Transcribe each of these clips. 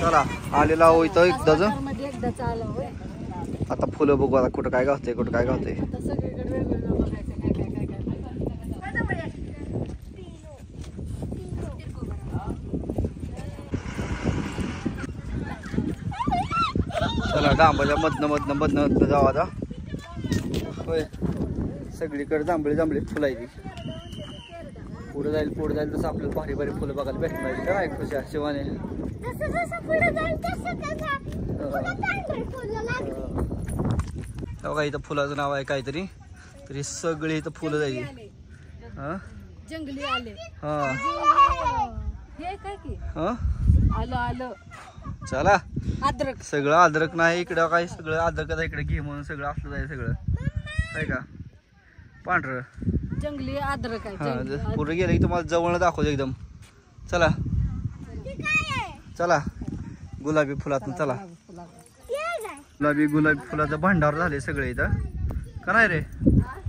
चला आलेला हो इथं एकदाच. मध्ये एकदाच आला होय. आता फुलं बघू आता कुठं काय गावतंय कुठं काय गावतंय. आता सगळीकडे वेगवेगळं बघायचं काय काय काय काय. चला डांबाच्या मधनं जाऊ आता. होय सगळीकडे जांभळी फुलं आहे ती. पुढे जाईल तसं आपल्याला भारी भारी फुलं बघायला भेटणार काय खुश आहे शिवाने. बघा इथं फुलाचं नाव आहे काहीतरी तरी सगळी इथं फुलं जायची. हा जंगली आले. हा हे काय की हा आलं चला अद्रक. सगळं अद्रक नाही इकडं काय सगळं अद्रक इकडे घे म्हणून सगळं असलं आहे सगळं आहे का पांढरं जंगली अद्रक आहे. हा पुढे गेलं की तुम्हाला जवळ दाखवतो एकदम. चला चला गुलाबी फुलातून चला. गुलाबी फुलाचं भंडार झाले सगळे इथं का नाही रे.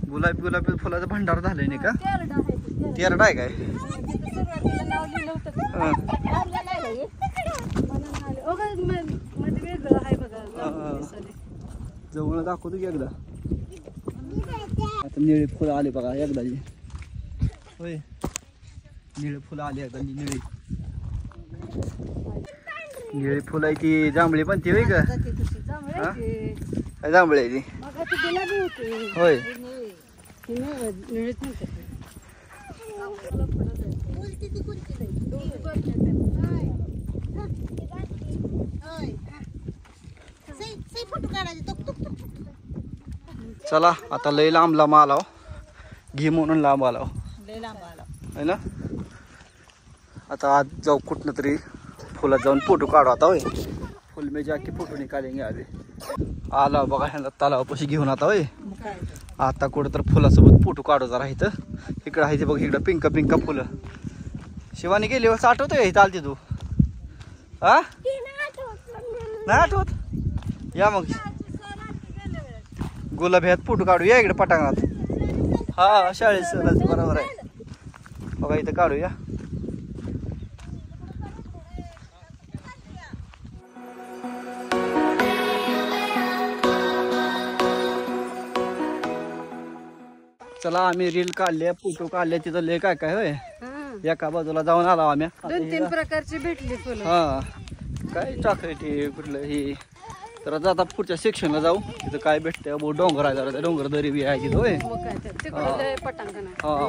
गुलाबी फुलाचं भंडार झालंय नाही का. तेरडा आहे काय. जवळ दाखवतो की एकदा. आता निळे फुलं आले बघा एकदा. होय निळे फुलं आली एकदा. निळे फुलं आहे ती जांभळी पण ती होय का. काय जांभळी आहे ती होय. चला आता लय लांब आलाव घे म्हणून लांब आलाव है ना. आता आज जाऊ कुठनं तरी फुलात जाऊन फोटो काढू आता. होय फुल में जाके फोटो निकालेंगे आधी. आला बघा ह्याला तलावापाशी घेऊन आता. होय आता कुठं तर फुलासोबत फोटो काढू जरा. इथं इकडं आहे ते बघ इकडं पिंका फुलं. शिवानी गेली असं आठवतं का इथं आलती तू. हा नाही आठवत. या मग गुलाबी ह्यात फोटो काढू या इकडे पटांगणात. हा शाळेत सहज बरोबर आहे बघा इथं काढूया. चला आम्ही रील काढले फोटो काढले तिथं लय काय काय होय. एका बाजूला जाऊन आलो आम्ही. 2-3 प्रकारची भेटली फुलं. हा काय चॉकलेटी कुठलं ही. तर आता पुढच्या सेक्शनला जाऊ तिथं काय भेटतंय. बहुत डोंगर आहे जरा डोंगर दरी बी आहे तिथं. होय पटांगण. हा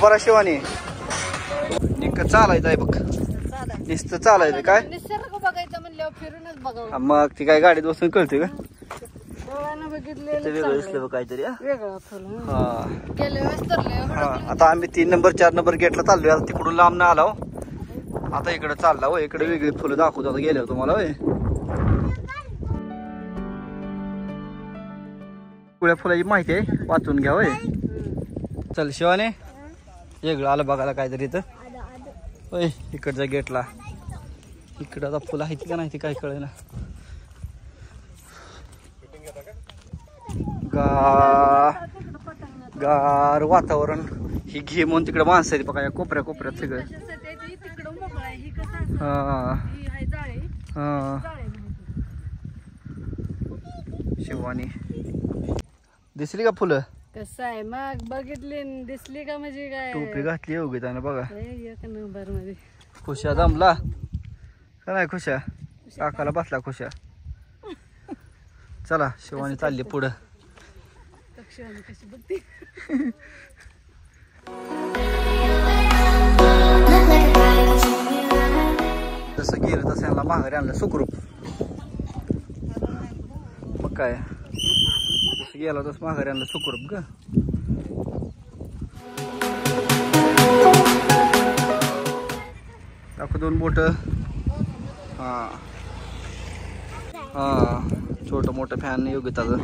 बरा शिवानी निक चालायचं आहे बघ. नुसतं चालायचं काय निसर्ग बघायचं म्हणल्यावर फिरूनच बघावं. मग ती काय गाडीत बसून कळते का. बघितलेलं वेगळं दिसलं काहीतरी. वेगळं फुल. हा गेल्या वेळेस तरले. हा आता आम्ही 3 नंबर 4 नंबर गेटला चाललोय. आता तिकडून लांब ना आलो आता इकडे चालला. हो इकडे वेगळी फुलं दाखवतो आता गेल्यावर तुम्हाला. होय कुळ्या फुलाची माहिती आहे वाचून घ्या. होय चल शिवाने वेगळं आलं बघायला काहीतरी इथं. होय इकडच्या गेटला इकडं आता फुलं आहेत का नाही ते काय कळेना. गार वातावरण ही घे म्हणून तिकडे माणसं आहेत बघा या कोपऱ्यात सगळं. हा शिवानी दिसली का फुलं. कसं आहे मग बघितली दिसली का म्हणजे काय. टोपी घातली उगी त्यानं बघा. एक नंबर मध्ये खुशा जमला का नाही. खुशा काकाला बसला खुशा. चला शिवानी चालली पुढं. कशी बघते. जसं गेलं तसं यांना माघारी आणलं सुखरूप. मग काय जसं गेला तसं माघारी आणलं सुखरूप ग. दाखव 2 बोट. हा हा छोटं मोठं फॅन योगिताचं.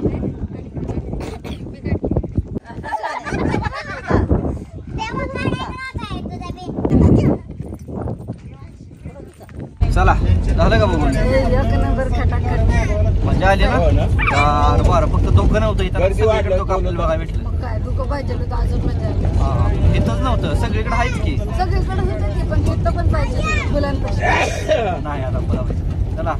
चला झालं का बघून. एक नंबर खटाखट. मजा आली ना चार बारा फक्त धोकं नव्हतं इथं सगळीकडे धोकं आपल्याला बघायला भेटलं मग काय धुकं पाहिजे होतं अजून मजा आली. हा इथंच नव्हतं सगळीकडे आहेच की सगळीकडे होतं की पण इथं पण पाहिजे मुलांपासून नाही आता बरोबर चला